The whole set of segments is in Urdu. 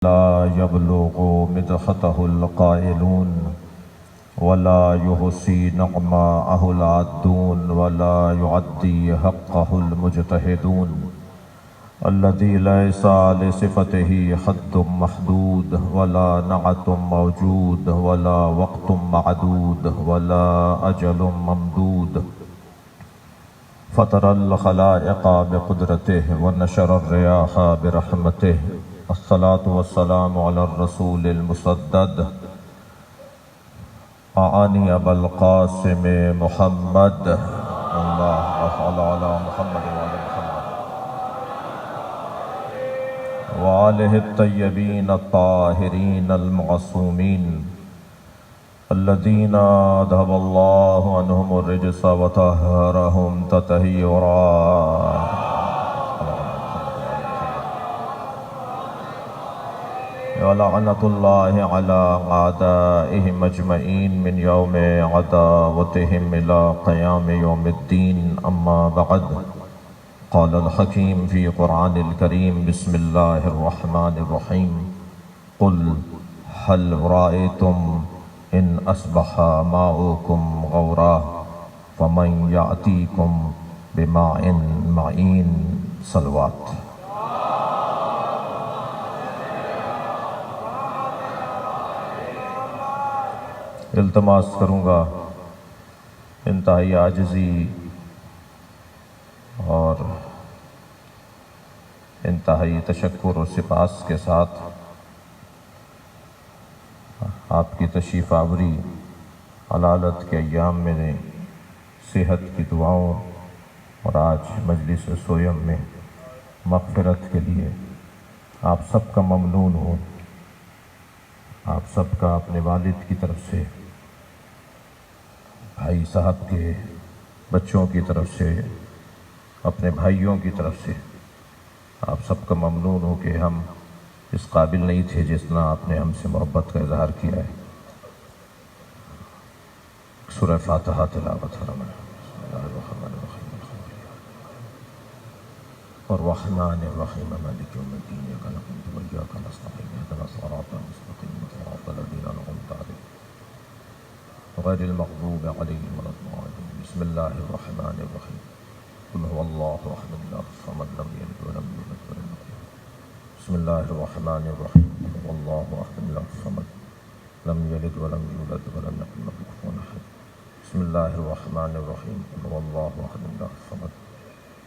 لا يبلغ مدحته القائلون ولا يحصي نعماءه العادون ولا يعدي حقه المجتهدون الذي ليس لصفته حد محدود ولا نعت موجود ولا وقت معدود ولا أجل ممدود فطر الخلائق بقدرته ونشر الرياح برحمته الصلاة والسلام على الرسول المسدد أعني أبا القاسم محمد الله صل على محمد وعلى محمد وآله الطيبين الطاهرين المعصومين الذين أذهب الله عنهم الرجس وطهرهم تطهيرا ولعنة الله على أعدائهم أجمعين من يوم عداوتهم إلى قيام يوم الدين أما بعد قال الحكيم في قرآن الكريم بسم الله الرحمن الرحيم قل هل رأيتم إن أصبح ماؤكم غورا فمن يأتيكم بماء معين صلوات التماس کروں گا انتہائی عاجزی اور انتہائی تشکر و سپاس کے ساتھ آپ کی تشریف آوری علالت کے ایام میں صحت کی دعاؤں اور آج مجلس سویم میں مغفرت کے لیے آپ سب کا ممنون ہوں، آپ سب کا اپنے والد کی طرف سے، بھائی صاحب کے بچوں کی طرف سے، اپنے بھائیوں کی طرف سے آپ سب کا ممنون ہو کہ ہم اس قابل نہیں تھے جتنا آپ نے ہم سے محبت کا اظہار کیا ہے۔ سورہ فاتحہ تلاوت فرمائیں۔ بسم اللہ الرحمن الرحیم الرحمن الرحیم مالک یوم الدین ایاک نعبد و ایاک نستعین اهدنا الصراط المستقیم صراط الذین انعمت علیہم غیر المغضوب علیہم ولا الضالین۔ بسم اللہ الرحمن الرحیم قل هو اللہ احد اللہ الصمد لم یلد ولم یولد ولم یکن له۔ بسم اللہ الرحمن الرحیم قل هو اللہ احد اللہ الصمد لم یلد ولم یولد ولم یکن له کفوا احد۔ بسم اللہ الرحمن الرحیم قل هو اللہ احد اللہ الصمد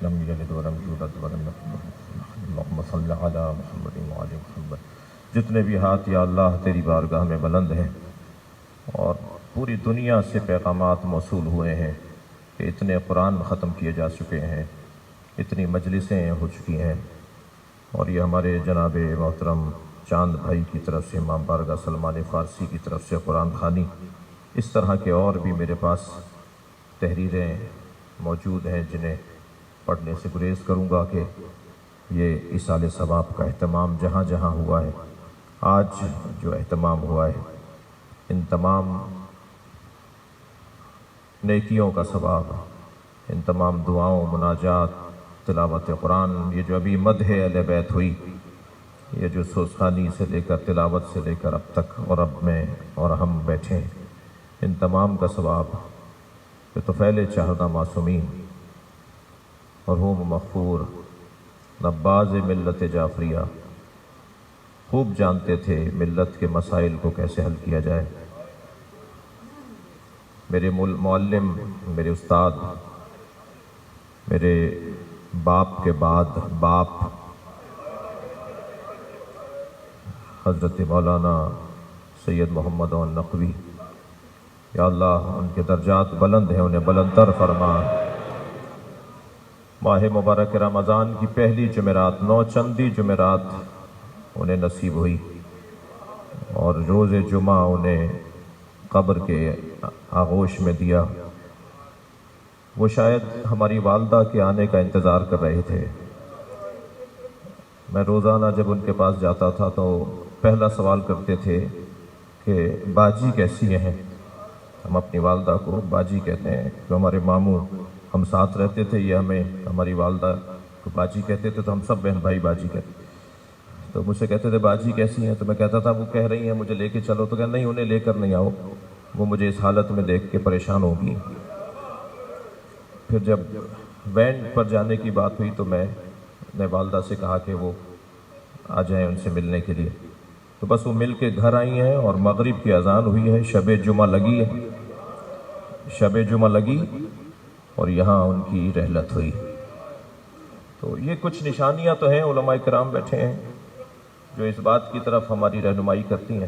لم یلد ولم یولد ولم یکن له کفوا احد۔ اللہم صل علی محمد وعلی محمد۔ جتنے بھی ہاتھ یا اللہ تیری بارگاہ میں بلند ہیں اور پوری دنیا سے پیغامات موصول ہوئے ہیں کہ اتنے قرآن ختم کیے جا چکے ہیں، اتنی مجلسیں ہو چکی ہیں، اور یہ ہمارے جناب محترم چاند بھائی کی طرف سے، امام بارگاہ سلمان فارسی کی طرف سے قرآن خوانی، اس طرح کے اور بھی میرے پاس تحریریں موجود ہیں جنہیں پڑھنے سے گریز کروں گا کہ یہ ایصال ثواب کا اہتمام جہاں جہاں ہوا ہے، آج جو اہتمام ہوا ہے، ان تمام نیکیوں کا ثواب، ان تمام دعاؤں، مناجات، تلاوت قرآن، یہ جو ابھی مدح اہل بیت ہوئی، یہ جو سوزخانی سے لے کر تلاوت سے لے کر اب تک اور اب میں اور ہم بیٹھے ہیں، ان تمام کا ثواب کہ طفیل چہردہ معصومین مرحوم مغفور نباز ملت جعفریہ خوب جانتے تھے ملت کے مسائل کو کیسے حل کیا جائے۔ میرے معلم، میرے استاد، میرے باپ کے بعد باپ حضرت مولانا سید محمد عون نقوی، یا اللہ ان کے درجات بلند ہیں، انہیں بلند تر فرما۔ ماہ مبارک رمضان کی پہلی جمعرات، نوچندی جمعرات انہیں نصیب ہوئی، اور روز جمعہ انہیں قبر کے آغوش میں دیا۔ وہ شاید ہماری والدہ کے آنے کا انتظار کر رہے تھے۔ میں روزانہ جب ان کے پاس جاتا تھا تو پہلا سوال کرتے تھے کہ باجی کیسی ہیں؟ ہم اپنی والدہ کو باجی کہتے ہیں، جو ہمارے ماموں ہم ساتھ رہتے تھے، یہ ہمیں ہماری والدہ کو باجی کہتے تھے، تو ہم سب بہن بھائی باجی کہتے تھے۔ تو مجھ سے کہتے تھے باجی کیسی ہیں؟ تو میں کہتا تھا وہ کہہ رہی ہیں مجھے لے کے چلو، تو کہ نہیں انہیں لے کر نہیں آؤ، وہ مجھے اس حالت میں دیکھ کے پریشان ہوگی۔ پھر جب بینڈ پر جانے کی بات ہوئی تو میں نے والدہ سے کہا کہ وہ آ جائیں ان سے ملنے کے لیے، تو بس وہ مل کے گھر آئی ہیں اور مغرب کی اذان ہوئی ہے، شب جمعہ لگی ہے، شب جمعہ لگی اور یہاں ان کی رحلت ہوئی۔ تو یہ کچھ نشانیاں تو ہیں، علماء کرام بیٹھے ہیں جو اس بات کی طرف ہماری رہنمائی کرتی ہیں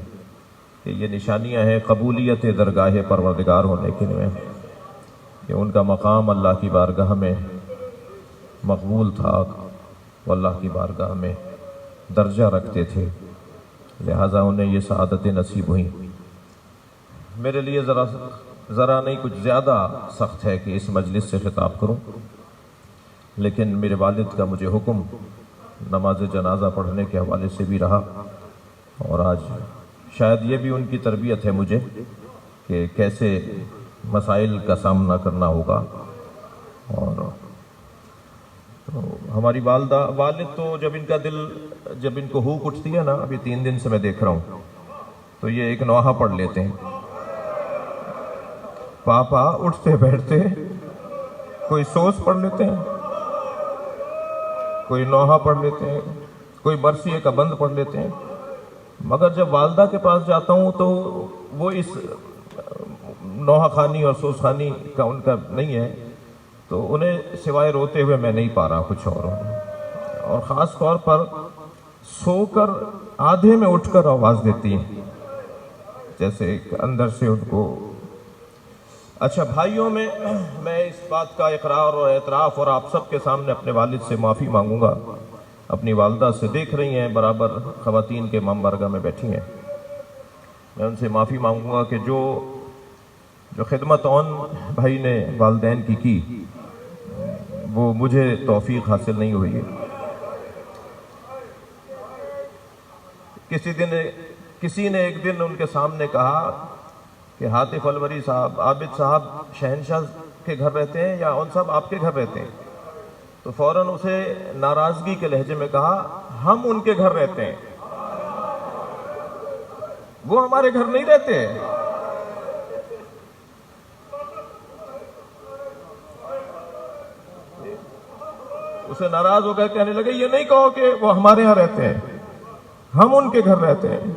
کہ یہ نشانیاں ہیں قبولیت درگاہ پروردگار ہونے کے لیے، کہ ان کا مقام اللہ کی بارگاہ میں مقبول تھا، وہ اللہ کی بارگاہ میں درجہ رکھتے تھے، لہٰذا انہیں یہ سعادتیں نصیب ہوئیں۔ میرے لیے ذرا نہیں کچھ زیادہ سخت ہے کہ اس مجلس سے خطاب کروں، لیکن میرے والد کا مجھے حکم نماز جنازہ پڑھنے کے حوالے سے بھی رہا، اور آج شاید یہ بھی ان کی تربیت ہے مجھے کہ کیسے مسائل کا سامنا کرنا ہوگا۔ اور تو ہماری والد تو جب ان کو ہوک اٹھتی ہے نا، ابھی 3 دن سے میں دیکھ رہا ہوں، تو یہ ایک نوحہ پڑھ لیتے ہیں، پاپا اٹھتے بیٹھتے کوئی سوز پڑھ لیتے ہیں، کوئی نوحہ پڑھ لیتے ہیں، کوئی مرثیہ کا بند پڑھ لیتے ہیں، مگر جب والدہ کے پاس جاتا ہوں تو وہ اس نوحہ خوانی اور سوز خوانی کا ان کا نہیں ہے، تو انہیں سوائے روتے ہوئے میں نہیں پا رہا کچھ اور خاص طور پر سو کر آدھے میں اٹھ کر آواز دیتی ہیں، جیسے اندر سے ان کو۔ اچھا بھائیوں، میں اس بات کا اقرار اور اعتراف اور آپ سب کے سامنے اپنے والد سے معافی مانگوں گا، اپنی والدہ سے، دیکھ رہی ہیں برابر خواتین کے امام بارگاہ میں بیٹھی ہیں، میں ان سے معافی مانگوں گا کہ جو خدمت اون بھائی نے والدین کی وہ مجھے توفیق حاصل نہیں ہوئی ہے۔ کسی نے ایک دن ان کے سامنے کہا کہ حاطف الوری صاحب، عابد صاحب شہنشاہ کے گھر رہتے ہیں یا ان صاحب آپ کے گھر رہتے ہیں؟ تو فوراً اسے ناراضگی کے لہجے میں کہا ہم ان کے گھر رہتے ہیں، وہ ہمارے گھر نہیں رہتے۔ اسے ناراض ہو کر کہنے لگے یہ نہیں کہو کہ وہ ہمارے یہاں رہتے ہیں، ہم ان کے گھر رہتے ہیں۔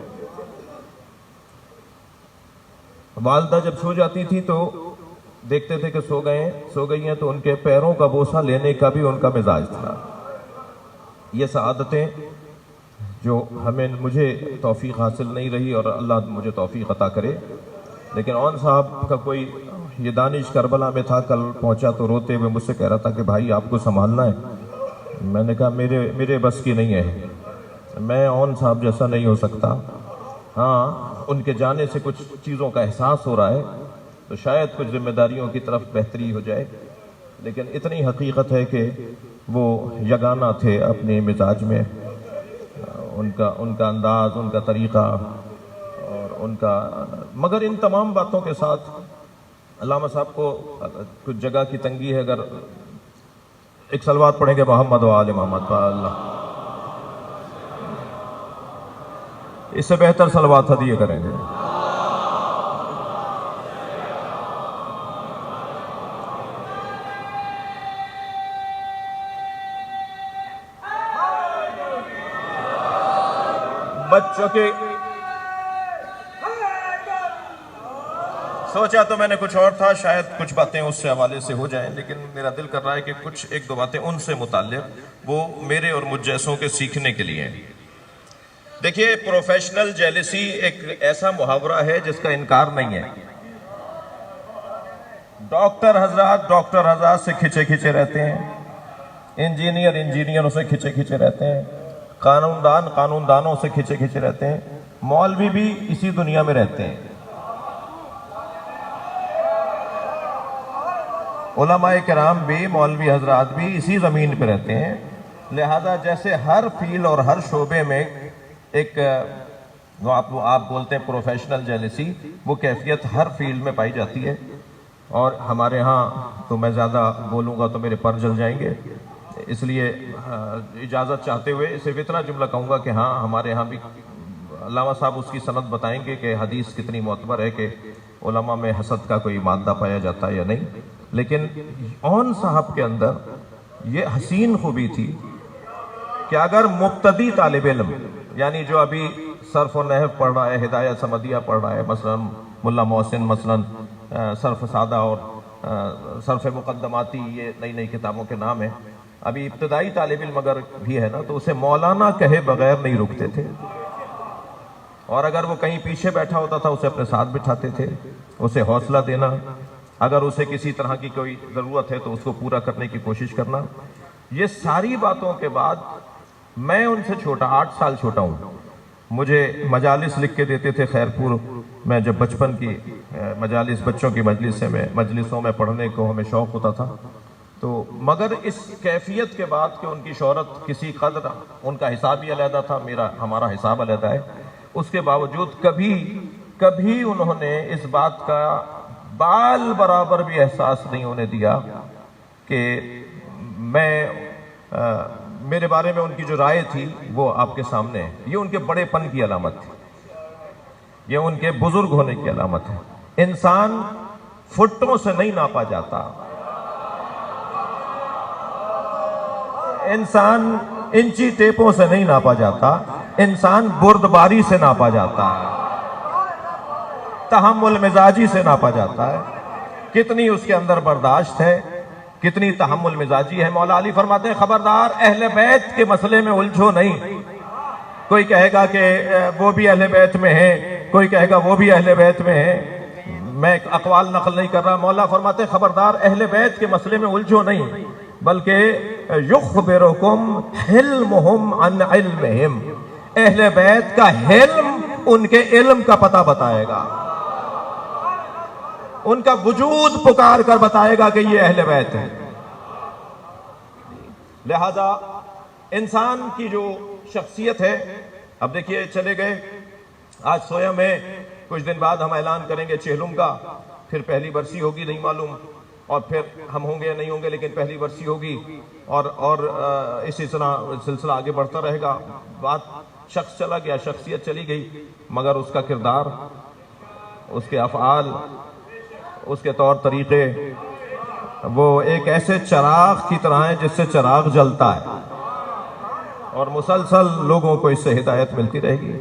والدہ جب سو جاتی تھی تو دیکھتے تھے کہ سو گئی ہیں، تو ان کے پیروں کا بوسہ لینے کا بھی ان کا مزاج تھا۔ یہ سعادتیں جو مجھے توفیق حاصل نہیں رہی، اور اللہ مجھے توفیق عطا کرے، لیکن اون صاحب کا کوئی یہ دانش کربلا میں تھا، کل پہنچا تو روتے ہوئے مجھ سے کہہ رہا تھا کہ بھائی آپ کو سنبھالنا ہے۔ میں نے کہا میرے بس کی نہیں ہے، میں اون صاحب جیسا نہیں ہو سکتا۔ ہاں ان کے جانے سے کچھ چیزوں کا احساس ہو رہا ہے، تو شاید کچھ ذمہ داریوں کی طرف بہتری ہو جائے، لیکن اتنی حقیقت ہے کہ وہ یگانہ تھے اپنے مزاج میں، ان کا انداز، ان کا طریقہ اور مگر ان تمام باتوں کے ساتھ علامہ صاحب کو کچھ جگہ کی تنگی ہے، اگر ایک صلوات پڑھیں گے محمد و آل محمد پر اللہ، اس سے بہتر صلوات ہدیہ کریں گے۔ بچوں کے سوچا تو میں نے کچھ اور تھا، شاید کچھ باتیں اس سے حوالے سے ہو جائیں، لیکن میرا دل کر رہا ہے کہ ایک دو باتیں ان سے متعلق وہ میرے اور مجھ جیسوں کے سیکھنے کے لیے ہیں۔ دیکھیے پروفیشنل جیلسی ایک ایسا محاورہ ہے جس کا انکار نہیں ہے۔ ڈاکٹر حضرات سے کھچے رہتے ہیں، انجینئروں سے کھچے رہتے ہیں، قانوندانوں سے کھچے رہتے ہیں، مولوی بھی اسی دنیا میں رہتے ہیں، علماء کرام بھی، مولوی حضرات بھی اسی زمین پہ رہتے ہیں، لہذا جیسے ہر فیلڈ اور ہر شعبے میں ایک آپ بولتے ہیں پروفیشنل جیلسی، وہ کیفیت ہر فیلڈ میں پائی جاتی ہے، اور ہمارے ہاں تو میں زیادہ بولوں گا تو میرے پر جل جائیں گے، اس لیے اجازت چاہتے ہوئے صرف اتنا جملہ کہوں گا کہ ہاں ہمارے ہاں بھی علامہ صاحب اس کی سند بتائیں گے کہ حدیث کتنی معتبر ہے کہ علماء میں حسد کا کوئی مادہ پایا جاتا ہے یا نہیں، لیکن اون صاحب کے اندر یہ حسین خوبی تھی کہ اگر مبتدی طالب علم، یعنی جو ابھی صرف و نحو پڑھ رہا ہے، ہدایت سمدیہ پڑھ رہا ہے، مثلا ملا محسن مثلا صرف سادہ اور صرف مقدماتی، یہ نئی نئی کتابوں کے نام ہیں، ابھی ابتدائی طالب علم اگر بھی ہے نا تو اسے مولانا کہے بغیر نہیں رکتے تھے، اور اگر وہ کہیں پیچھے بیٹھا ہوتا تھا اسے اپنے ساتھ بٹھاتے تھے، اسے حوصلہ دینا، اگر اسے کسی طرح کی کوئی ضرورت ہے تو اس کو پورا کرنے کی کوشش کرنا۔ یہ ساری باتوں کے بعد میں ان سے چھوٹا 8 سال چھوٹا ہوں، مجھے مجالس لکھ کے دیتے تھے خیرپور میں، جب بچپن کی مجالس، بچوں کی مجلسوں میں پڑھنے کو ہمیں شوق ہوتا تھا، تو مگر اس کیفیت کے بعد کہ ان کی شہرت کسی قدر، ان کا حساب ہی علیحدہ تھا، ہمارا حساب علیحدہ ہے، اس کے باوجود کبھی انہوں نے اس بات کا بال برابر بھی احساس نہیں ہونے دیا کہ میرے بارے میں ان کی جو رائے تھی وہ آپ کے سامنے ہے۔ یہ ان کے بڑے پن کی علامت تھی، یہ ان کے بزرگ ہونے کی علامت ہے۔ انسان فٹوں سے نہیں ناپا جاتا، انسان انچی ٹیپوں سے نہیں ناپا جاتا، انسان بردباری سے ناپا جاتا ہے، تحمل مزاجی سے ناپا جاتا ہے، کتنی اس کے اندر برداشت ہے، کتنی تحمل مزاجی ہے۔ مولا علی فرماتے ہیں خبردار اہل بیت کے مسئلے میں الجھو نہیں، کوئی کہے گا کہ وہ بھی اہل بیت میں ہے، کوئی کہے گا وہ بھی اہل بیت میں ہے، میں اقوال نقل نہیں کر رہا، مولا فرماتے ہیں خبردار اہل بیت کے مسئلے میں الجھو نہیں، بلکہ یخبرکم حلمہم عن علمہم، اہل بیت کا حلم ان کے علم کا پتہ بتائے گا، ان کا وجود پکار کر بتائے گا کہ یہ اہل بیت ہے۔ لہذا انسان کی جو شخصیت ہے، اب دیکھیے چلے گئے، آج سویا میں کچھ دن بعد ہم اعلان کریں گے چہلم کا، پھر پہلی برسی ہوگی نہیں معلوم، اور پھر ہم ہوں گے یا نہیں ہوں گے، لیکن پہلی برسی ہوگی، اور اسی طرح سلسلہ آگے بڑھتا رہے گا۔ بات شخص چلا گیا، شخصیت چلی گئی، مگر اس کا کردار، اس کے افعال، اس کے طور طریقے، وہ ایک ایسے چراغ کی طرح ہیں جس سے چراغ جلتا ہے، اور مسلسل لوگوں کو اس سے ہدایت ملتی رہے گی۔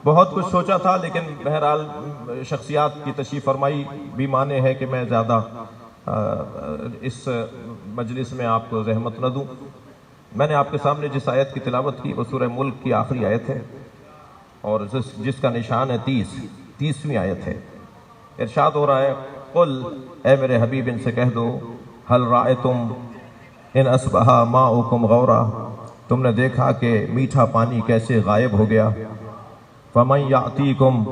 بہت کچھ سوچا تھا، لیکن بہرحال شخصیات کی تشریف فرمائی بھی مانے ہے کہ میں زیادہ اس مجلس میں آپ کو زحمت نہ دوں۔ میں نے آپ کے سامنے جس آیت کی تلاوت کی وہ سورہ ملک کی آخری آیت ہے، اور جس کا نشان ہے 30ویں آیت ہے۔ ارشاد ہو رہا ہے قل، اے میرے حبیب ان سے کہہ دو، ہل رأیتم ان اصبح ماؤکم غورا، تم نے دیکھا کہ میٹھا پانی کیسے غائب ہو گیا، فمن یأتیکم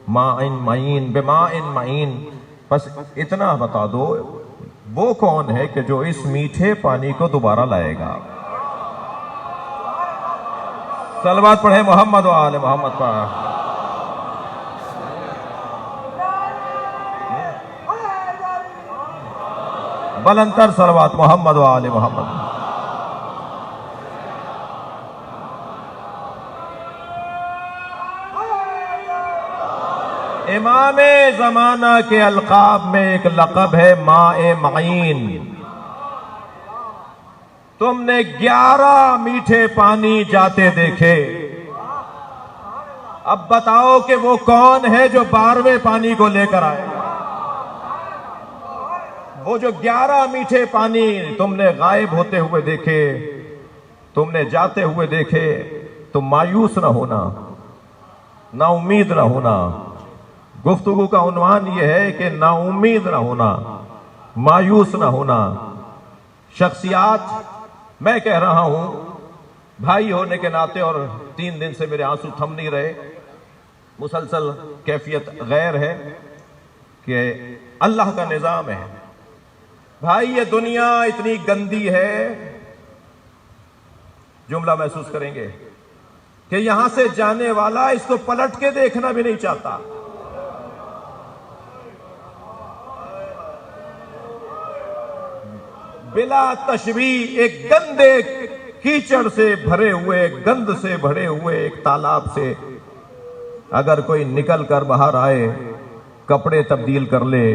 ماء معین بماء معین، بس اتنا بتا دو وہ کون ہے کہ جو اس میٹھے پانی کو دوبارہ لائے گا۔ صلوات پڑھیں محمد و آل محمد پر۔ بلندتر صلوات محمد و آل محمد۔ امام زمانہ کے القاب میں ایک لقب ہے ماء معین۔ تم نے 11 میٹھے پانی جاتے دیکھے، اب بتاؤ کہ وہ کون ہے جو 12ویں پانی کو لے کر آئے؟ وہ جو 11 میٹھے پانی تم نے غائب ہوتے ہوئے دیکھے، تم نے جاتے ہوئے دیکھے، تو مایوس نہ ہونا، نا امید نہ ہونا۔ گفتگو کا عنوان یہ ہے کہ نا امید نہ ہونا، مایوس نہ ہونا۔ شخصیات، میں کہہ رہا ہوں بھائی ہونے کے ناطے، اور 3 دن سے میرے آنسو تھم نہیں رہے، مسلسل کیفیت غیر ہے کہ اللہ کا نظام ہے۔ بھائی یہ دنیا اتنی گندی ہے، جملہ محسوس کریں گے کہ یہاں سے جانے والا اس کو پلٹ کے دیکھنا بھی نہیں چاہتا۔ بلا تشبیہ ایک گندے کیچڑ سے بھرے ہوئے، گند سے بھرے ہوئے ایک تالاب سے اگر کوئی نکل کر باہر آئے، کپڑے تبدیل کر لے،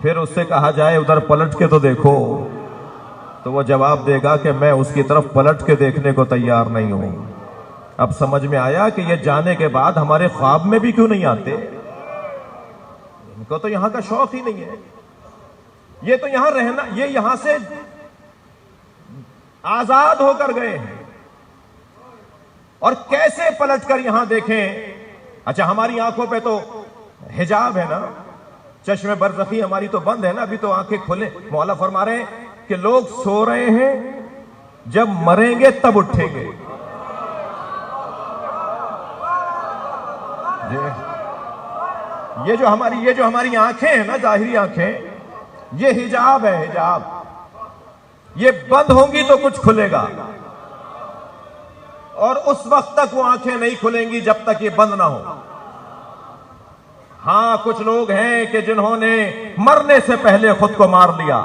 پھر اس سے کہا جائے ادھر پلٹ کے تو دیکھو، تو وہ جواب دے گا کہ میں اس کی طرف پلٹ کے دیکھنے کو تیار نہیں ہوں۔ اب سمجھ میں آیا کہ یہ جانے کے بعد ہمارے خواب میں بھی کیوں نہیں آتے؟ ان کو تو یہاں کا شوق ہی نہیں ہے، یہ تو یہاں رہنا، یہ یہاں سے آزاد ہو کر گئے ہیں، اور کیسے پلٹ کر یہاں دیکھیں؟ اچھا ہماری آنکھوں پہ تو حجاب ہے نا، چشم برزخی ہماری تو بند ہے نا، ابھی تو آنکھیں کھلے۔ مولا فرما رہے ہیں کہ لوگ سو رہے ہیں، جب مریں گے تب اٹھیں گے۔ یہ جو ہماری آنکھیں ہیں نا، ظاہری آنکھیں، یہ حجاب ہے، حجاب۔ یہ بند ہوں گی تو کچھ کھلے گا، اور اس وقت تک وہ آنکھیں نہیں کھلیں گی جب تک یہ بند نہ ہو۔ ہاں کچھ لوگ ہیں کہ جنہوں نے مرنے سے پہلے خود کو مار لیا۔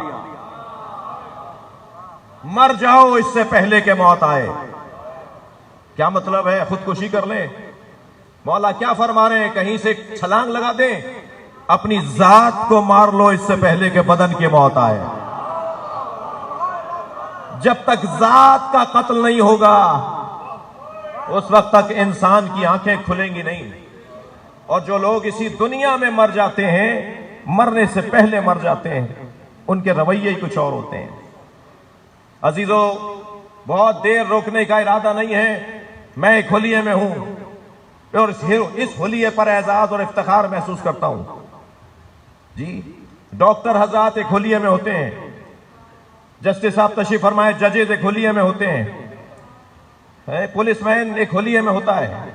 مر جاؤ اس سے پہلے کہ موت آئے۔ کیا مطلب ہے؟ خودکشی کر لیں؟ مولا کیا فرما رہے ہیں؟ کہیں سے چھلانگ لگا دیں، اپنی ذات کو مار لو اس سے پہلے کہ بدن کی موت آئے۔ جب تک ذات کا قتل نہیں ہوگا اس وقت تک انسان کی آنکھیں کھلیں گی نہیں۔ اور جو لوگ اسی دنیا میں مر جاتے ہیں، مرنے سے پہلے مر جاتے ہیں، ان کے رویے ہی کچھ اور ہوتے ہیں۔ عزیزو، بہت دیر روکنے کا ارادہ نہیں ہے، میں ایک حلیے میں ہوں اور اس حلیے پر اعزاز اور افتخار محسوس کرتا ہوں۔ جی ڈاکٹر حضرات ایک حلیے میں ہوتے ہیں، جسٹس صاحب تشریف فرمائے، ججز ایک حلیے میں ہوتے ہیں، پولیس مین ایک حلیے میں ہوتا ہے،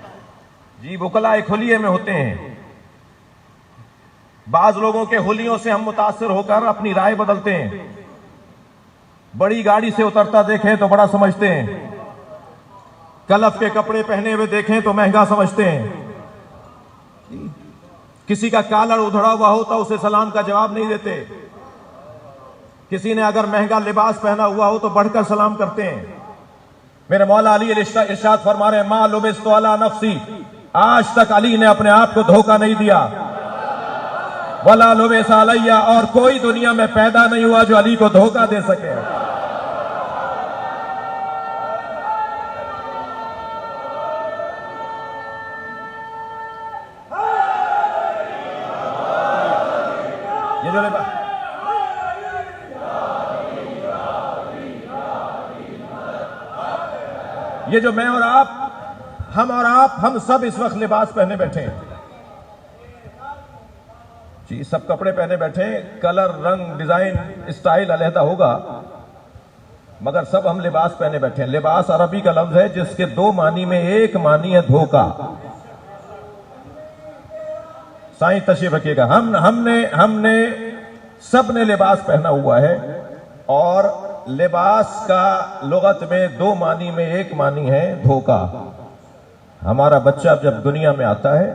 جی وکلا ایک حلیے میں ہوتے ہیں۔ بعض لوگوں کے حلیوں سے ہم متاثر ہو کر اپنی رائے بدلتے ہیں۔ بڑی گاڑی سے اترتا دیکھیں تو بڑا سمجھتے ہیں، کلف کے کپڑے پہنے ہوئے دیکھیں تو مہنگا سمجھتے ہیں، کسی کا کالر ادھڑا ہوا ہوتا اسے سلام کا جواب نہیں دیتے، کسی نے اگر مہنگا لباس پہنا ہوا ہو تو بڑھ کر سلام کرتے ہیں۔ میرے مولا علی ارشاد فرما رہے ہیں، ما لبست علی نفسی، آج تک علی نے اپنے آپ کو دھوکہ نہیں دیا، ولا لبس علیہ، اور کوئی دنیا میں پیدا نہیں ہوا جو علی کو دھوکہ دے سکے۔ یہ جو میں اور آپ، ہم سب اس وقت لباس پہنے بیٹھے ہیں، جی سب کپڑے پہنے بیٹھے ہیں، کلر، رنگ، ڈیزائن، اسٹائل علیحدہ ہوگا، مگر سب ہم لباس پہنے بیٹھے ہیں۔ لباس عربی کا لفظ ہے جس کے دو معنی میں ایک معنی ہے دھوکہ۔ سائیں تشریف رکھیے گا، ہم نے سب نے لباس پہنا ہوا ہے، اور لباس کا لغت میں دو معنی میں ایک معنی ہے دھوکہ۔ ہمارا بچہ جب دنیا میں آتا ہے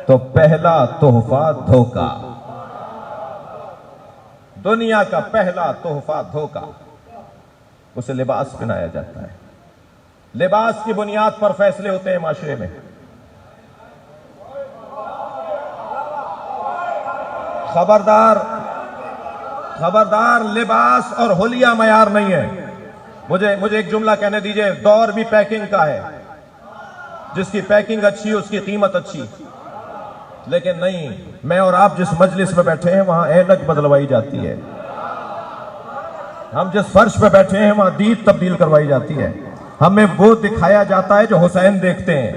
تو پہلا تحفہ دھوکہ، دنیا کا پہلا تحفہ دھوکہ، اسے لباس پہنایا جاتا ہے۔ لباس کی بنیاد پر فیصلے ہوتے ہیں معاشرے میں۔ خبردار لباس اور حلیہ معیار نہیں ہے۔ مجھے ایک جملہ کہنے دیجئے، دور بھی پیکنگ کا ہے، جس کی پیکنگ اچھی اس کی قیمت اچھی، لیکن نہیں، میں اور آپ جس مجلس میں بیٹھے ہیں وہاں اینک بدلوائی جاتی ہے، ہم جس فرش پہ بیٹھے ہیں وہاں دید تبدیل کروائی جاتی ہے، ہمیں وہ دکھایا جاتا ہے جو حسین دیکھتے ہیں۔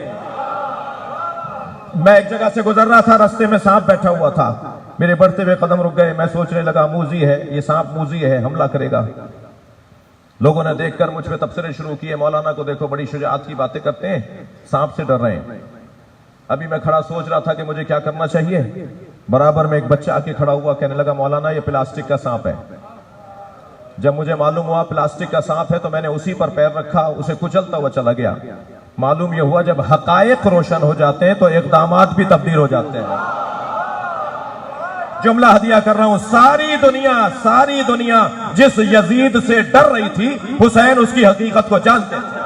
میں ایک جگہ سے گزر رہا تھا، راستے میں سانپ بیٹھا ہوا تھا، میرے بڑھتے ہوئے قدم رک گئے، میں سوچنے لگا موذی ہے یہ سانپ، موذی ہے، حملہ کرے گا۔ لوگوں نے دیکھ کر مجھ پہ تبصرے شروع کیے، مولانا کو دیکھو بڑی شجاعت کی باتیں کرتے ہیں، سانپ سے ڈر رہے ہیں۔ ابھی میں کھڑا سوچ رہا تھا کہ مجھے کیا کرنا چاہیے، برابر میں ایک بچہ آ کے کھڑا ہوا، کہنے لگا مولانا یہ پلاسٹک کا سانپ ہے۔ جب مجھے معلوم ہوا پلاسٹک کا سانپ ہے تو میں نے اسی پر پیر رکھا، اسے کچلتا ہوا چلا گیا۔ معلوم یہ ہوا جب حقائق روشن ہو جاتے ہیں تو اقدامات بھی تبدیل ہو جاتے ہیں۔ جملہ ہدیہ کر رہا ہوں، ساری دنیا جس یزید سے ڈر رہی تھی، حسین اس کی حقیقت کو جانتے تھے۔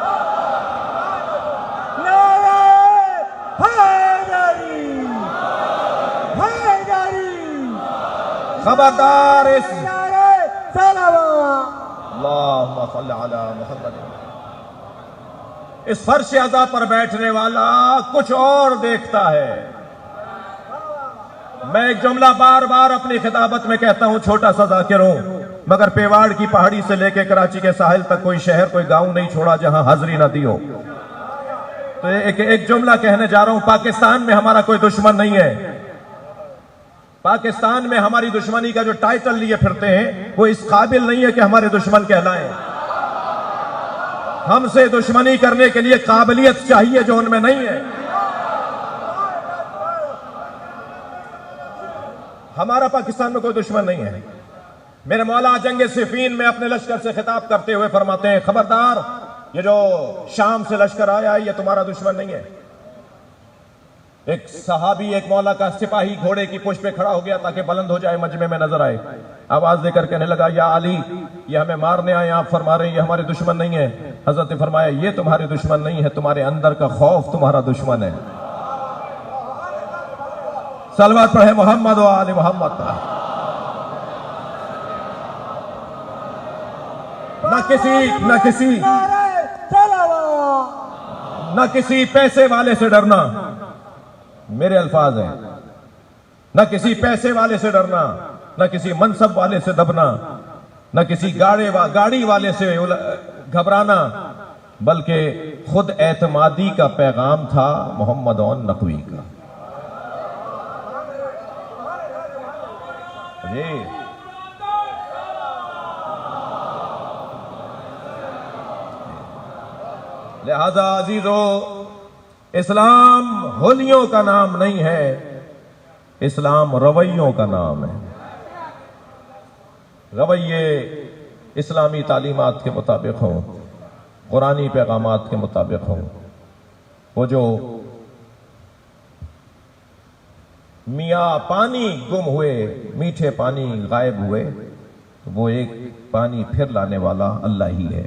خبردار اللہم صلی علی محمد، اس فرش عزا پر بیٹھنے والا کچھ اور دیکھتا ہے۔ میں ایک جملہ بار بار اپنی خطابت میں کہتا ہوں، چھوٹا سا ذاکر ہوں، مگر پیواڑ کی پہاڑی سے لے کے کراچی کے ساحل تک کوئی شہر کوئی گاؤں نہیں چھوڑا جہاں حاضری نہ دی ہو۔ تو ایک جملہ کہنے جا رہا ہوں، پاکستان میں ہمارا کوئی دشمن نہیں ہے۔ پاکستان میں ہماری دشمنی کا جو ٹائٹل لیے پھرتے ہیں وہ اس قابل نہیں ہے کہ ہمارے دشمن کہلائیں۔ ہم سے دشمنی کرنے کے لیے قابلیت چاہیے جو ان میں نہیں ہے۔ ہمارا پاکستان میں کوئی دشمن نہیں ہے۔ میرے مولا جنگ صفین میں اپنے لشکر سے خطاب کرتے ہوئے فرماتے ہیں، خبردار، یہ جو شام سے لشکر آیا ہے یہ تمہارا دشمن نہیں ہے۔ ایک صحابی، ایک مولا کا سپاہی گھوڑے کی پشت پہ کھڑا ہو گیا تاکہ بلند ہو جائے، مجمع میں نظر آئے، آواز دے کر کہنے لگا، یا علی، یہ ہمیں مارنے آئے، آپ فرما رہے ہیں یہ ہمارے دشمن نہیں ہے۔ حضرت نے فرمایا، یہ تمہارے دشمن نہیں ہے، تمہارے اندر کا خوف تمہارا دشمن ہے۔ صلوات پڑھے محمد و آل محمد۔ نہ کسی پیسے والے سے ڈرنا، میرے الفاظ ہیں، نہ کسی پیسے والے سے ڈرنا، نہ کسی منصب والے سے دبنا، نہ کسی گاڑی والے سے گھبرانا، بلکہ خود اعتمادی کا پیغام تھا محمد اون نقوی کا۔ جی لہذا عزیزو، اسلام ہولیوں کا نام نہیں ہے، اسلام رویوں کا نام ہے۔ رویے اسلامی تعلیمات کے مطابق ہوں، قرآنی پیغامات کے مطابق ہوں۔ وہ جو میاں پانی گم ہوئے، میٹھے پانی غائب ہوئے، وہ ایک پانی پھر لانے والا اللہ ہی ہے۔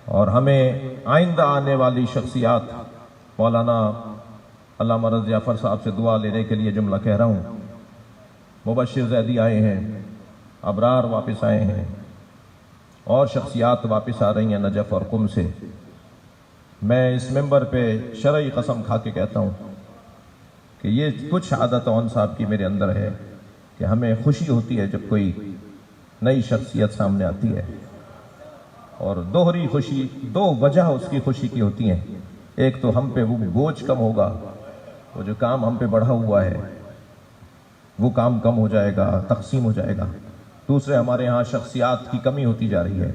اور ہمیں آئندہ آنے والی شخصیات، مولانا علامہ رضا جعفر صاحب سے دعا لینے کے لیے جملہ کہہ رہا ہوں۔ مبشر زیدی آئے ہیں، ابرار واپس آئے ہیں، اور شخصیات واپس آ رہی ہیں نجف اور قم سے۔ میں اس ممبر پہ شرعی قسم کھا کے کہتا ہوں کہ یہ کچھ عادت اون صاحب کی میرے اندر ہے کہ ہمیں خوشی ہوتی ہے جب کوئی نئی شخصیت سامنے آتی ہے، اور دوہری خوشی، دو وجہ اس کی خوشی کی ہوتی ہیں۔ ایک تو ہم پہ وہ بوجھ کم ہوگا، وہ جو کام ہم پہ بڑھا ہوا ہے وہ کام کم ہو جائے گا، تقسیم ہو جائے گا۔ دوسرے، ہمارے ہاں شخصیات کی کمی ہوتی جا رہی ہے۔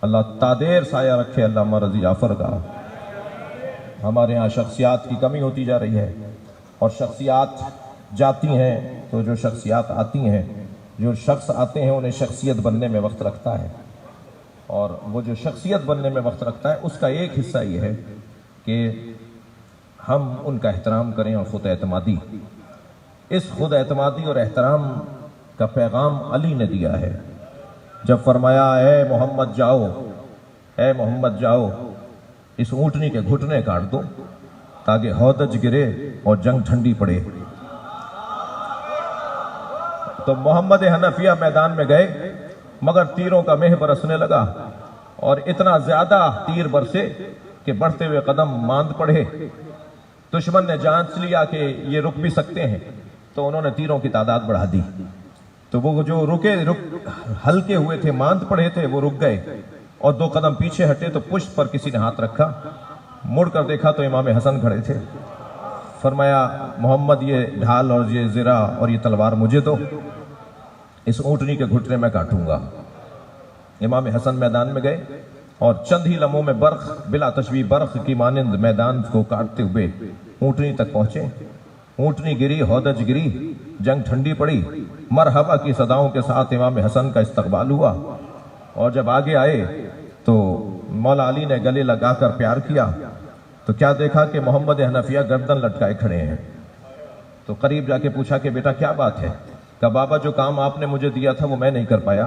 اللہ تادیر سایہ رکھے علامہ رضا جعفر کا۔ ہمارے ہاں شخصیات کی کمی ہوتی جا رہی ہے، اور شخصیات جاتی ہیں تو جو شخصیات آتی ہیں، جو شخص آتے ہیں انہیں شخصیت بننے میں وقت لگتا ہے، اور وہ جو شخصیت بننے میں وقت رکھتا ہے اس کا ایک حصہ یہ ہے کہ ہم ان کا احترام کریں اور خود اعتمادی۔ اس خود اعتمادی اور احترام کا پیغام علی نے دیا ہے جب فرمایا، اے محمد جاؤ، اے محمد جاؤ، اس اونٹنی کے گھٹنے کاٹ دو تاکہ ہودج گرے اور جنگ ٹھنڈی پڑے۔ تو محمد حنفیہ میدان میں گئے، مگر تیروں کا مہ برسنے لگا، اور اتنا زیادہ تیر برسے کہ بڑھتے ہوئے قدم ماند پڑے۔ دشمن نے جانچ لیا کہ یہ رک بھی سکتے ہیں، تو انہوں نے تیروں کی تعداد بڑھا دی۔ تو وہ جو ہلکے ہوئے تھے، ماند پڑے تھے، وہ رک گئے، اور دو قدم پیچھے ہٹے تو پشت پر کسی نے ہاتھ رکھا، مڑ کر دیکھا تو امام حسن کھڑے تھے۔ فرمایا، محمد یہ ڈھال اور یہ زرہ اور یہ تلوار مجھے دو، اس اونٹنی کے گھٹنے میں کاٹوں گا۔ امام حسن میدان میں گئے اور چند ہی لمحوں میں برق، بلا تشبیہ برق کی مانند میدان کو کاٹتے ہوئے اونٹنی تک پہنچے۔ اونٹنی گری، ہودج گری، جنگ ٹھنڈی پڑی، مرحبا کی صداؤں کے ساتھ امام حسن کا استقبال ہوا، اور جب آگے آئے تو مولا علی نے گلے لگا کر پیار کیا، تو کیا دیکھا کہ محمد حنفیہ گردن لٹکائے کھڑے ہیں۔ تو قریب جا کے پوچھا کہ بیٹا کیا بات ہے؟ کہ بابا جو کام آپ نے مجھے دیا تھا وہ میں نہیں کر پایا،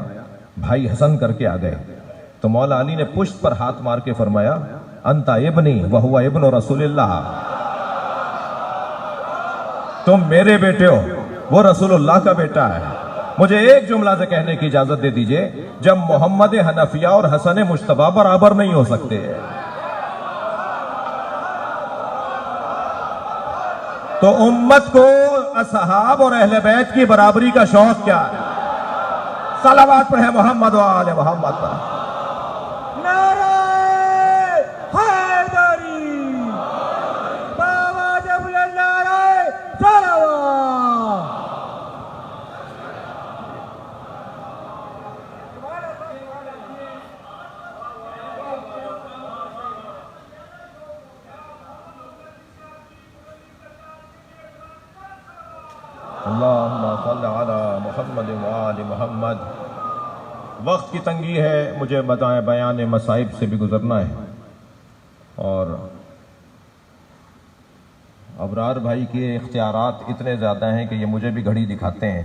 بھائی حسن کر کے آ گئے۔ تو مولا علی نے پشت پر ہاتھ مار کے فرمایا انتا ابنی وہو ابن رسول اللہ، تم میرے بیٹے ہو، وہ رسول اللہ کا بیٹا ہے۔ مجھے ایک جملہ سے کہنے کی اجازت دے دیجئے، جب محمد حنفیہ اور حسن مجتبیٰ برابر نہیں ہو سکتے تو امت کو اصحاب اور اہل بیت کی برابری کا شوق کیا ہے؟ صلوات پڑھیں محمد و آل محمد پر۔ نعرہ حیدری، بابا جب نعرہ صلوات۔ اللہم صل علی محمد و آل محمد۔ وقت کی تنگی ہے، مجھے بیان مصائب سے بھی گزرنا ہے، اور ابرار بھائی کے اختیارات اتنے زیادہ ہیں کہ یہ مجھے بھی گھڑی دکھاتے ہیں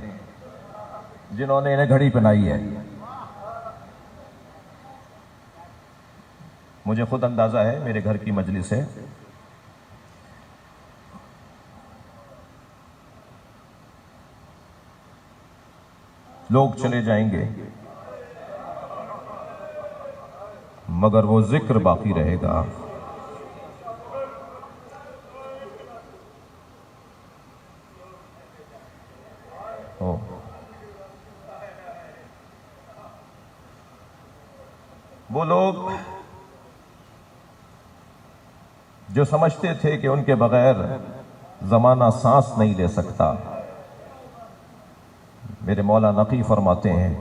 جنہوں نے انہیں گھڑی پہنائی ہے۔ مجھے خود اندازہ ہے، میرے گھر کی مجلس ہے، لوگ چلے جائیں گے مگر وہ ذکر باقی رہے گا۔ وہ لوگ جو سمجھتے تھے کہ ان کے بغیر زمانہ سانس نہیں لے سکتا، میرے مولا نقی فرماتے ہیں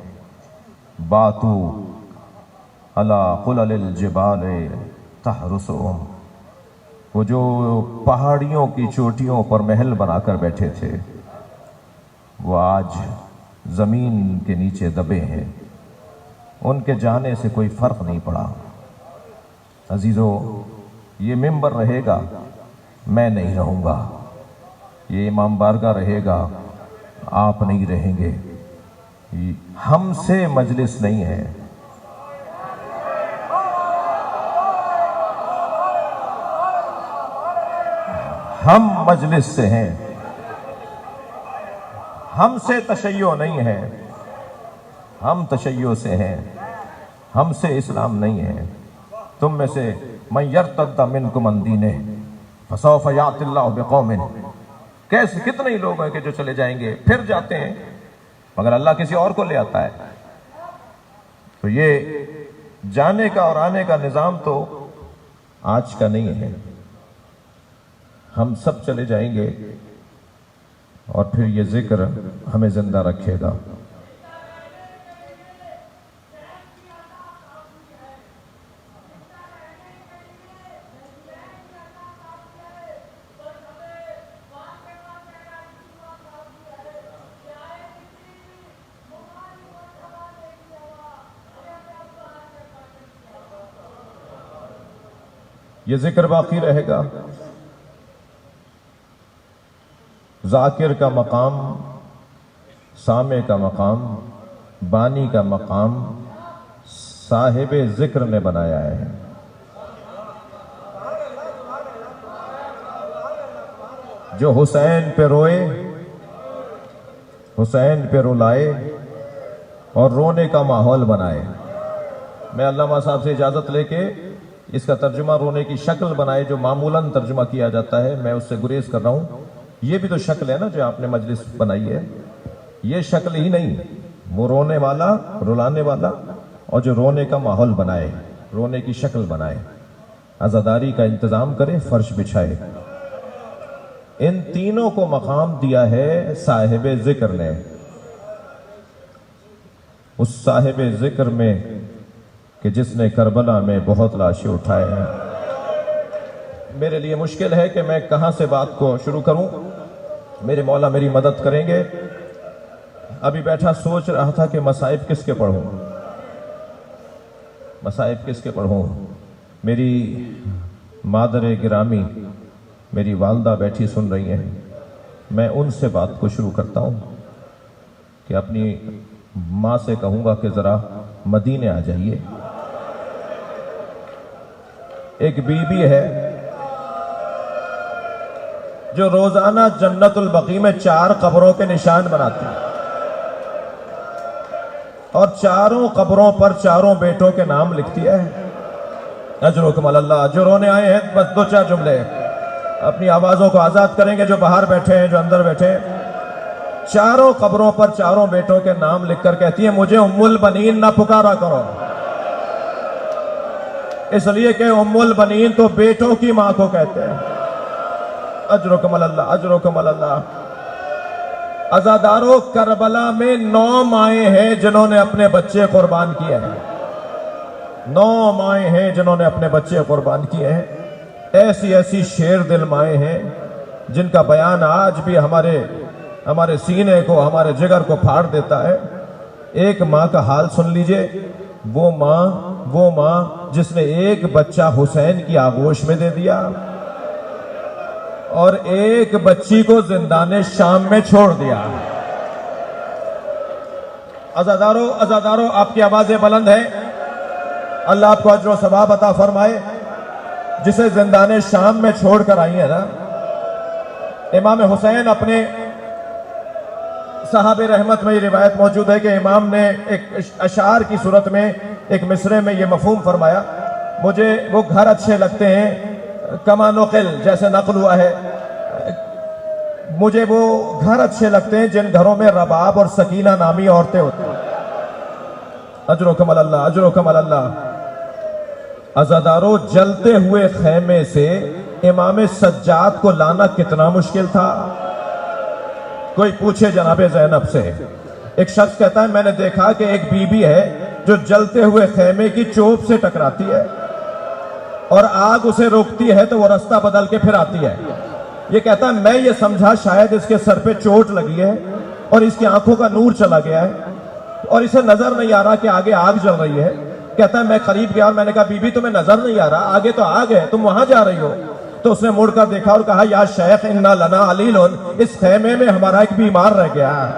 باتو علی قلل الجبال تحرسهم، وہ جو پہاڑیوں کی چوٹیوں پر محل بنا کر بیٹھے تھے وہ آج زمین کے نیچے دبے ہیں، ان کے جانے سے کوئی فرق نہیں پڑا۔ عزیزو، یہ ممبر رہے گا، میں نہیں رہوں گا، یہ امام بارگاہ رہے گا، آپ نہیں رہیں گے، ہم سے مجلس نہیں ہے۔ ہم مجلس سے ہیں، ہم سے تشیع نہیں ہے، ہم تشیع سے ہیں، ہم سے اسلام نہیں ہے۔ تم میں سے من یرتد منکم عن دینہ فسوف یأتی اللہ بقوم، کیسے کتنے ہی لوگ ہیں کہ جو چلے جائیں گے، پھر جاتے ہیں، مگر اللہ کسی اور کو لے آتا ہے۔ تو یہ جانے کا اور آنے کا نظام تو آج کا نہیں ہے، ہم سب چلے جائیں گے اور پھر یہ ذکر ہمیں زندہ رکھے گا۔ یہ ذکر باقی رہے گا۔ ذاکر کا مقام، سامع کا مقام، بانی کا مقام صاحب ذکر نے بنایا ہے۔ جو حسین پہ روئے، حسین پہ رلائے اور رونے کا ماحول بنائے۔ میں علامہ صاحب سے اجازت لے کے اس کا ترجمہ رونے کی شکل بنائے جو معمولاً ترجمہ کیا جاتا ہے، میں اس سے گریز کر رہا ہوں۔ یہ بھی تو شکل ہے نا جو آپ نے مجلس بنائی ہے، یہ شکل ہی نہیں، وہ رونے والا، رلانے والا، اور جو رونے کا ماحول بنائے، رونے کی شکل بنائے، عزاداری کا انتظام کرے، فرش بچھائے۔ ان تینوں کو مقام دیا ہے صاحب ذکر نے۔ اس صاحب ذکر میں کہ جس نے کربلا میں بہت لاشیں اٹھائے ہیں۔ میرے لیے مشکل ہے کہ میں کہاں سے بات کو شروع کروں، میرے مولا میری مدد کریں گے۔ ابھی بیٹھا سوچ رہا تھا کہ مصائب کس کے پڑھوں، مصائب کس کے پڑھوں۔ میری مادر گرامی، میری والدہ بیٹھی سن رہی ہیں، میں ان سے بات کو شروع کرتا ہوں کہ اپنی ماں سے کہوں گا کہ ذرا مدینے آ جائیے. ایک بی بی ہے جو روزانہ جنت البقیع میں 4 قبروں کے نشان بناتی ہے اور 4 قبروں پر 4 بیٹوں کے نام لکھتی ہے. اجرکم اللہ. جو رونے آئے ہیں بس 2-4 جملے اپنی آوازوں کو آزاد کریں گے، جو باہر بیٹھے ہیں، جو اندر بیٹھے ہیں. 4 قبروں پر 4 بیٹوں کے نام لکھ کر کہتی ہے مجھے ام البنین نہ پکارا کرو، اس لیے کہ ام البنین تو بیٹوں کی ماں کو کہتے ہیں. اجرکم اللہ. اجرکم اللہ. عزادارو، کربلا میں 9 مائیں ہیں جنہوں نے اپنے بچے قربان کیے ہیں. 9 مائیں ہیں جنہوں نے اپنے بچے قربان کیے ہیں. ایسی ایسی شیر دل مائیں ہیں جن کا بیان آج بھی ہمارے سینے کو، ہمارے جگر کو پھاڑ دیتا ہے. ایک ماں کا حال سن لیجئے. وہ ماں جس نے ایک بچہ حسین کی آغوش میں دے دیا اور ایک بچی کو زندان شام میں چھوڑ دیا. عزادارو آپ کی آوازیں بلند ہیں. اللہ آپ کو اجر و ثواب عطا فرمائے. جسے زندان شام میں چھوڑ کر آئی ہے نا، امام حسین اپنے صحابہ رحمت میں یہ روایت موجود ہے کہ امام نے ایک اشعار کی صورت میں ایک مصرے میں یہ مفہوم فرمایا، مجھے وہ گھر اچھے لگتے ہیں کما نقل، جیسے نقل ہوا ہے، مجھے وہ گھر اچھے لگتے ہیں جن گھروں میں رباب اور سکینہ نامی عورتیں ہوتی ہیں. اجرکم اللہ. اجرکم اللہ. عزادارو، جلتے ہوئے خیمے سے امام سجاد کو لانا کتنا مشکل تھا. کوئی پوچھے جناب زینب سے. ایک شخص کہتا ہے میں نے دیکھا کہ ایک بی بی ہے جو جلتے ہوئے خیمے کی چوب سے ٹکراتی ہے اور آگ اسے روکتی ہے تو وہ رستہ بدل کے پھر آتی ہے. یہ کہتا ہے میں یہ سمجھا شاید اس کے سر پہ چوٹ لگی ہے اور اس کی آنکھوں کا نور چلا گیا ہے اور اسے نظر نہیں آ رہا کہ آگے آگ جل رہی ہے. کہتا ہے میں قریب گیا اور میں نے کہا بی بی تمہیں نظر نہیں آ رہا، آگے تو آگ ہے، تم وہاں جا رہی ہو. تو اس نے مڑ کر دیکھا اور کہا یا شیخ انا لنا علیل، اس خیمے میں ہمارا ایک بیمار رہ گیا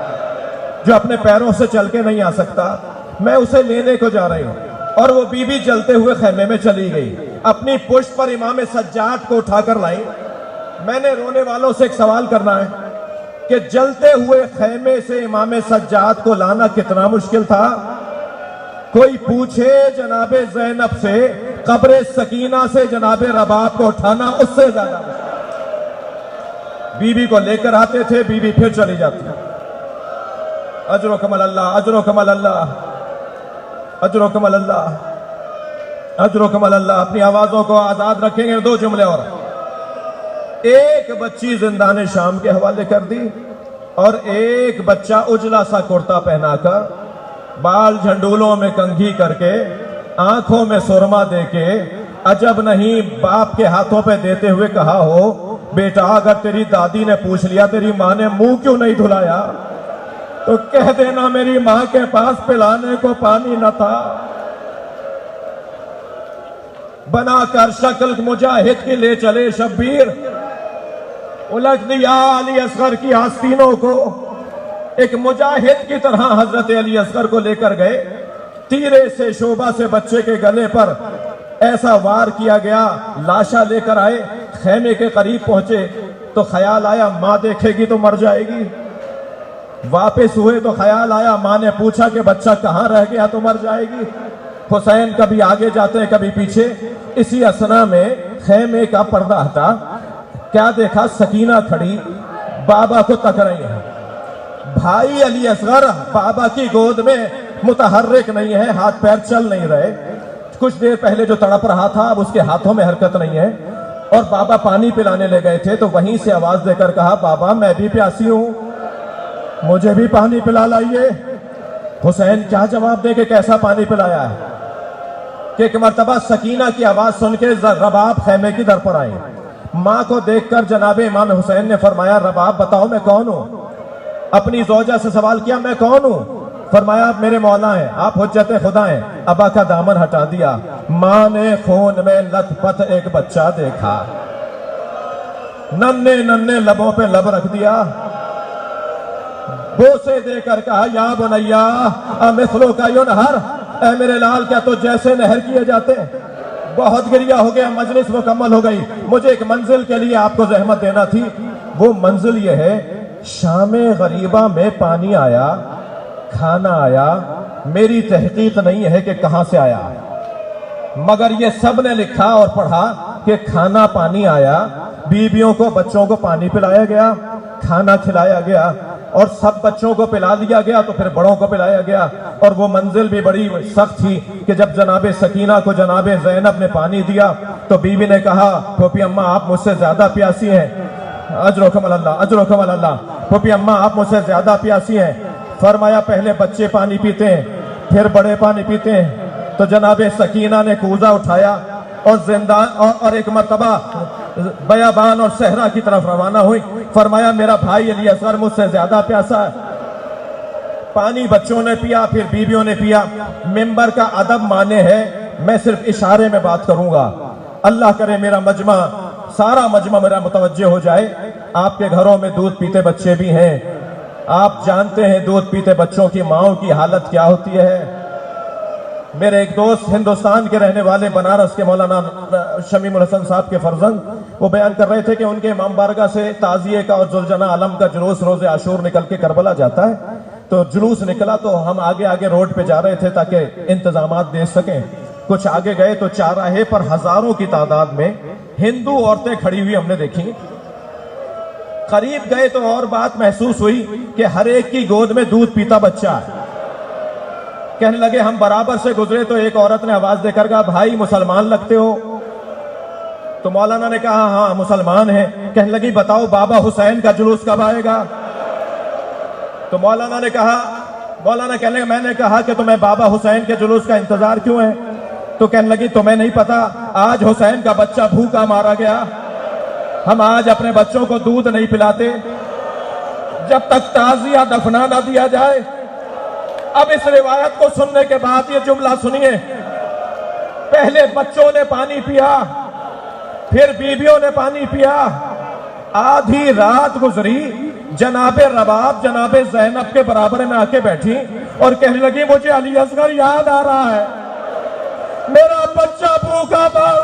جو اپنے پیروں سے چل کے نہیں آ سکتا، میں اسے لینے کو جا رہی ہوں. اور وہ بی بی جلتے ہوئے خیمے میں چلی گئی، اپنی پشت پر امام سجاد کو اٹھا کر لائی. میں نے رونے والوں سے ایک سوال کرنا ہے کہ جلتے ہوئے خیمے سے امام سجاد کو لانا کتنا مشکل تھا. کوئی پوچھے جناب زینب سے قبر سکینہ سے جناب رباب کو اٹھانا اس سے زیادہ مشکل. بی بی کو لے کر آتے تھے، بی بی پھر چلی جاتی. اجرکم اللہ. اجرکم اللہ. اجرکم اللہ. اجرکم اللہ. اپنی آوازوں کو آزاد رکھیں گے. 2 جملے اور. ایک بچی زندان شام کے حوالے کر دی اور ایک بچہ اجلا سا کرتا پہنا کر، بال جھنڈولوں میں کنگھی کر کے، آنکھوں میں سرما دے کے، عجب نہیں باپ کے ہاتھوں پہ دیتے ہوئے کہا ہو بیٹا اگر تیری دادی نے پوچھ لیا تیری ماں نے منہ کیوں نہیں دھلایا تو کہہ دینا میری ماں کے پاس پلانے کو پانی نہ تھا. بنا کر شکل مجاہد کی لے چلے شبیر، الٹ دیا علی اصغر کی آستینوں کو. ایک مجاہد کی طرح حضرت علی اصغر کو لے کر گئے، تیرے سے شعبہ سے بچے کے گلے پر ایسا وار کیا گیا، لاشا لے کر آئے، خیمے کے قریب پہنچے تو خیال آیا ماں دیکھے گی تو مر جائے گی. واپس ہوئے تو خیال آیا ماں نے پوچھا کہ بچہ کہاں رہ گیا تو مر جائے گی. حسین کبھی آگے جاتے ہیں کبھی پیچھے. اسی اسنا میں خیمے کا پردہ ہٹا، کیا دیکھا سکینہ کھڑی بابا کو تک رہی ہے. بھائی علی اصغر بابا کی گود میں متحرک نہیں ہے، ہاتھ پیر چل نہیں رہے. کچھ دیر پہلے جو تڑپ رہا تھا اب اس کے ہاتھوں میں حرکت نہیں ہے. اور بابا پانی پلانے لے گئے تھے تو وہیں سے آواز دے کر کہا بابا میں بھی پیاسی ہوں، مجھے بھی پانی پلا لائیے. حسین کیا جواب دے کہ کیسا پانی پلایا ہے؟ کہ ایک مرتبہ سکینہ کی آواز سن کے رباب خیمے کی در پر آئی. ماں کو دیکھ کر جناب امام حسین نے فرمایا رباب بتاؤ میں کون ہوں. اپنی زوجہ سے سوال کیا میں کون ہوں؟ فرمایا آپ میرے مولا ہیں، آپ حجت خدا ہیں. ابا کا دامن ہٹا دیا. ماں نے خون میں لت پت ایک بچہ دیکھا. ننھے ننھے لبوں پہ لب رکھ دیا، بوسے دے کر کہا یا بنیا مثلو کا ینہر، اے میرے لال کیا تو جیسے نہر کیے جاتے؟ بہت گریہ ہو گیا، مجلس مکمل ہو گئی، مجھے ایک منزل کے لیے آپ کو زحمت دینا تھی۔ وہ منزل یہ ہے، شام غریبہ میں پانی آیا، کھانا آیا، میری تحقیق نہیں ہے کہ کہاں سے آیا، مگر یہ سب نے لکھا اور پڑھا کہ کھانا پانی آیا، بیویوں کو بچوں کو پانی پلایا گیا، کھانا کھلایا گیا، اور سب بچوں کو پلا دیا گیا تو پھر بڑوں کو پلایا گیا۔ اور وہ منزل بھی بڑی سخت تھی کہ جب جناب سکینہ کو جناب زینب نے پانی دیا تو بیوی نے کہا پھوپھی اماں آپ مجھ سے زیادہ پیاسی ہیں، اجرکم اللہ اجرکم اللہ، پھوپھی اماں آپ مجھ سے زیادہ پیاسی ہیں۔ فرمایا پہلے بچے پانی پیتے ہیں پھر بڑے پانی پیتے ہیں۔ تو جناب سکینہ نے کوزہ اٹھایا اور زندان اور ایک مرتبہ بیابان اور صحرا کی طرف روانہ ہوئی۔ فرمایا میرا بھائی علی اصغر مجھ سے زیادہ پیاسا ہے۔ پانی بچوں نے پیا پھر بیویوں نے پیا۔ ممبر کا ادب مانے ہے، میں صرف اشارے میں بات کروں گا۔ اللہ کرے میرا مجمع، سارا مجمع میرا متوجہ ہو جائے۔ آپ کے گھروں میں دودھ پیتے بچے بھی ہیں، آپ جانتے ہیں دودھ پیتے بچوں کی ماؤں کی حالت کیا ہوتی ہے۔ میرے ایک دوست ہندوستان کے رہنے والے بنارس کے مولانا شمیم الحسن صاحب کے فرزند، وہ بیان کر رہے تھے کہ ان کے امام بارگاہ سے تعزیے کا اور ذوالجناح علم کا جلوس روز عاشور نکل کے کربلا جاتا ہے۔ تو جلوس نکلا تو ہم آگے آگے روڈ پہ جا رہے تھے تاکہ انتظامات دے سکیں۔ کچھ آگے گئے تو چارراہے پر ہزاروں کی تعداد میں ہندو عورتیں کھڑی ہوئی ہم نے دیکھی۔ قریب گئے تو اور بات محسوس ہوئی کہ ہر ایک کی گود میں دودھ پیتا بچہ ہے۔ کہنے لگے ہم برابر سے گزرے تو ایک عورت نے آواز دے کر کہا بھائی مسلمان لگتے ہو؟ تو مولانا نے کہا ہاں مسلمان ہیں۔ کہنے لگی بتاؤ بابا حسین کا جلوس کب آئے گا؟ تو مولانا کہنے لگے میں نے کہا کہ تمہیں بابا حسین کے جلوس کا انتظار کیوں ہے؟ تو کہنے لگی تمہیں نہیں پتا آج حسین کا بچہ بھوکا مارا گیا، ہم آج اپنے بچوں کو دودھ نہیں پلاتے جب تک تعزیہ دفنا نہ دیا جائے۔ اب اس روایت کو سننے کے بعد یہ جملہ سنیے، پہلے بچوں نے پانی پیا پھر بیویوں نے پانی پیا، آدھی رات گزری، جناب رباب جناب زینب کے برابر میں آ کے بیٹھی اور کہنے لگی مجھے علی اصغر یاد آ رہا ہے، میرا بچہ بھوکا مار